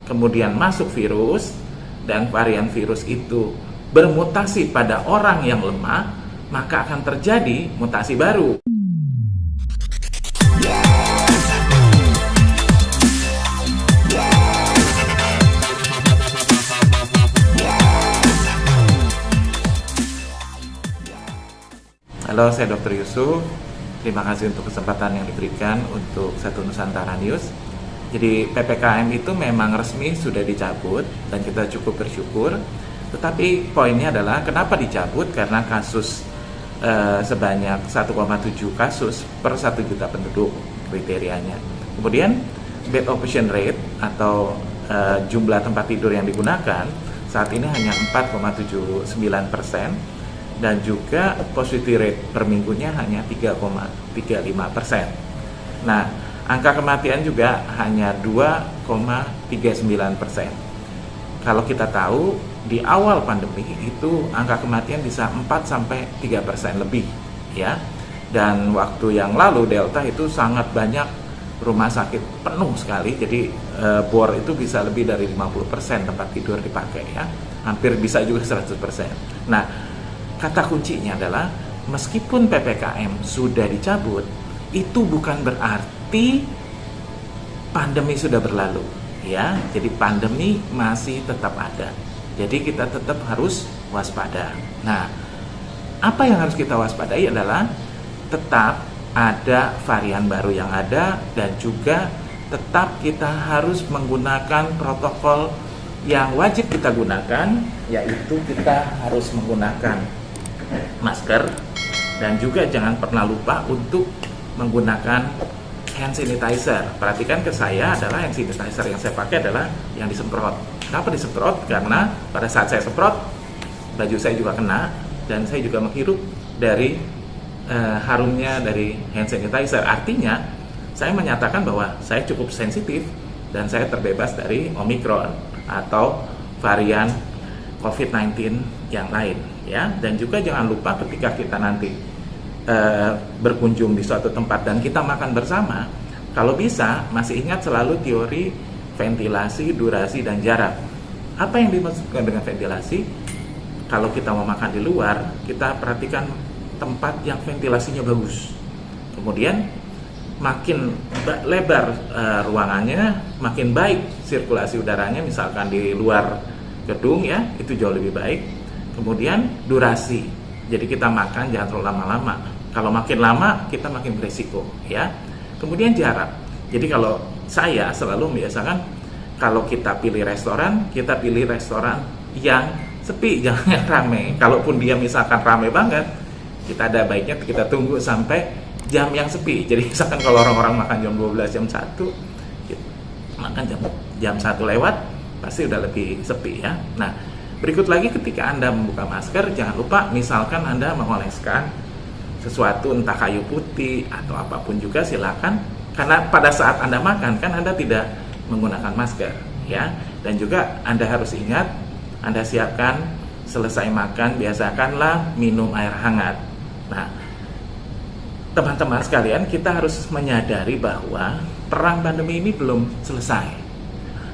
kemudian masuk virus, dan varian virus itu bermutasi pada orang yang lemah, maka akan terjadi mutasi baru. Halo, saya Dr. Yusuf. Terima kasih untuk kesempatan yang diberikan untuk Satu Nusantara News. Jadi PPKM itu memang resmi sudah dicabut dan kita cukup bersyukur. Tetapi poinnya adalah kenapa dicabut? Karena kasus sebanyak 1,7 kasus per 1 juta penduduk kriterianya. Kemudian bed occupancy rate atau jumlah tempat tidur yang digunakan saat ini hanya 4,79%. Dan juga positivity rate per minggunya hanya 3,35%. Nah, angka kematian juga hanya 2,39%. Kalau kita tahu di awal pandemi itu angka kematian bisa 4-3% lebih, ya. Dan waktu yang lalu Delta itu sangat banyak rumah sakit penuh sekali, jadi bor itu bisa lebih dari 50% tempat tidur dipakai, ya. Hampir bisa juga 100%. Nah, kata kuncinya adalah meskipun PPKM sudah dicabut, itu bukan berarti pandemi sudah berlalu, ya. Jadi pandemi masih tetap ada. Jadi kita tetap harus waspada. Nah, apa yang harus kita waspadai adalah tetap ada varian baru yang ada dan juga tetap kita harus menggunakan protokol yang wajib kita gunakan, yaitu kita harus menggunakan masker dan juga jangan pernah lupa untuk menggunakan hand sanitizer. Perhatikan ke saya adalah hand sanitizer yang saya pakai adalah yang disemprot. Kenapa disemprot? Karena pada saat saya semprot baju saya juga kena dan saya juga menghirup dari harumnya dari hand sanitizer. Artinya saya menyatakan bahwa saya cukup sensitif dan saya terbebas dari Omicron atau varian COVID-19 yang lain, ya. Dan juga jangan lupa ketika kita nanti berkunjung di suatu tempat dan kita makan bersama, kalau bisa masih ingat selalu teori ventilasi, durasi, dan jarak. Apa yang dimaksudkan dengan ventilasi? Kalau kita mau makan di luar, kita perhatikan tempat yang ventilasinya bagus. Kemudian makin lebar ruangannya, makin baik sirkulasi udaranya, misalkan di luar gedung, ya, itu jauh lebih baik. Kemudian durasi, jadi kita makan jangan terlalu lama-lama. Kalau makin lama kita makin beresiko, ya. Kemudian jarak, jadi kalau saya selalu membiasakan kalau kita pilih restoran, kita pilih restoran yang sepi, jangan yang ramai. Kalaupun dia misalkan ramai banget, kita ada baiknya kita tunggu sampai jam yang sepi. Jadi misalkan kalau orang-orang makan jam 12, jam 1, makan jam 1 lewat, pasti udah lebih sepi, ya. Nah, berikut lagi ketika Anda membuka masker, jangan lupa misalkan Anda mengoleskan sesuatu entah kayu putih atau apapun juga silakan, karena pada saat Anda makan kan Anda tidak menggunakan masker, ya. Dan juga Anda harus ingat, Anda siapkan selesai makan biasakanlah minum air hangat. Nah, teman-teman sekalian, kita harus menyadari bahwa perang pandemi ini belum selesai.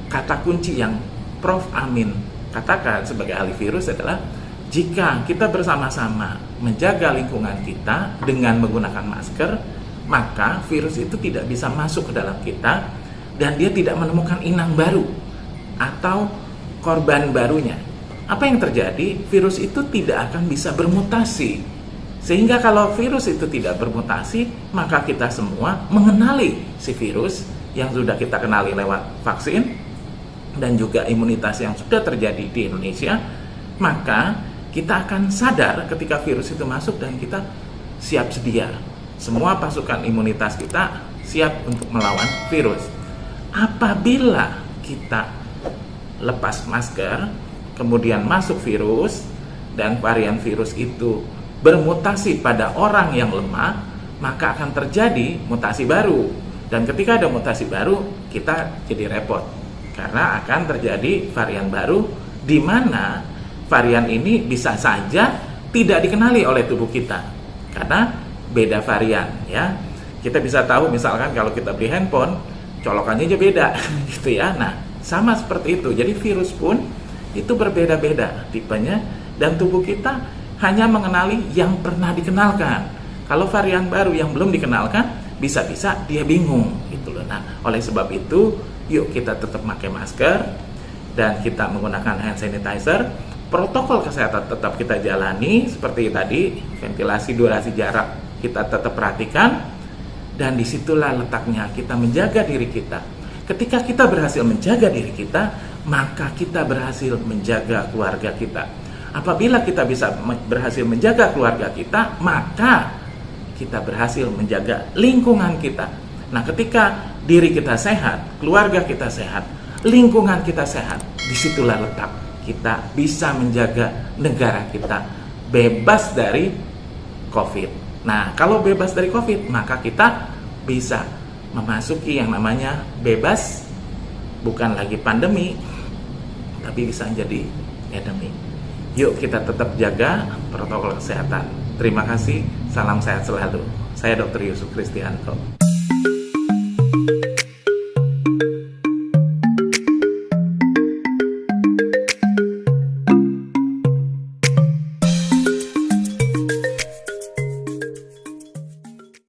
Kata kunci yang Prof. Amin katakan sebagai ahli virus adalah jika kita bersama-sama menjaga lingkungan kita dengan menggunakan masker, maka virus itu tidak bisa masuk ke dalam kita dan dia tidak menemukan inang baru atau korban barunya. Apa yang terjadi? Virus itu tidak akan bisa bermutasi. Sehingga kalau virus itu tidak bermutasi, maka kita semua mengenali si virus yang sudah kita kenali lewat vaksin dan juga imunitas yang sudah terjadi di Indonesia, maka kita akan sadar ketika virus itu masuk dan kita siap sedia. Semua pasukan imunitas kita siap untuk melawan virus. Apabila kita lepas masker, kemudian masuk virus, dan varian virus itu bermutasi pada orang yang lemah, maka akan terjadi mutasi baru. Dan ketika ada mutasi baru, kita jadi repot. Karena akan terjadi varian baru di mana varian ini bisa saja tidak dikenali oleh tubuh kita. Karena beda varian, ya. Kita bisa tahu misalkan kalau kita beli handphone, colokannya aja beda gitu, ya. Nah, Sama seperti itu. Jadi virus pun itu berbeda-beda tipenya, dan tubuh kita hanya mengenali yang pernah dikenalkan. Kalau varian baru yang belum dikenalkan, bisa-bisa dia bingung gitu loh. Nah, oleh sebab itu, yuk kita tetap pakai masker dan kita menggunakan hand sanitizer. Protokol kesehatan tetap kita jalani seperti tadi, ventilasi, durasi, jarak kita tetap perhatikan, dan disitulah letaknya kita menjaga diri kita. Ketika kita berhasil menjaga diri kita, maka kita berhasil menjaga keluarga kita. Apabila kita bisa berhasil menjaga keluarga kita, maka kita berhasil menjaga lingkungan kita. Nah, ketika diri kita sehat, keluarga kita sehat, lingkungan kita sehat, disitulah letak kita bisa menjaga negara kita bebas dari COVID. Nah, kalau bebas dari COVID, maka kita bisa memasuki yang namanya bebas, bukan lagi pandemi, tapi bisa jadi endemi. Yuk kita tetap jaga protokol kesehatan. Terima kasih, salam sehat selalu. Saya Dr. Yusuf Kristianto.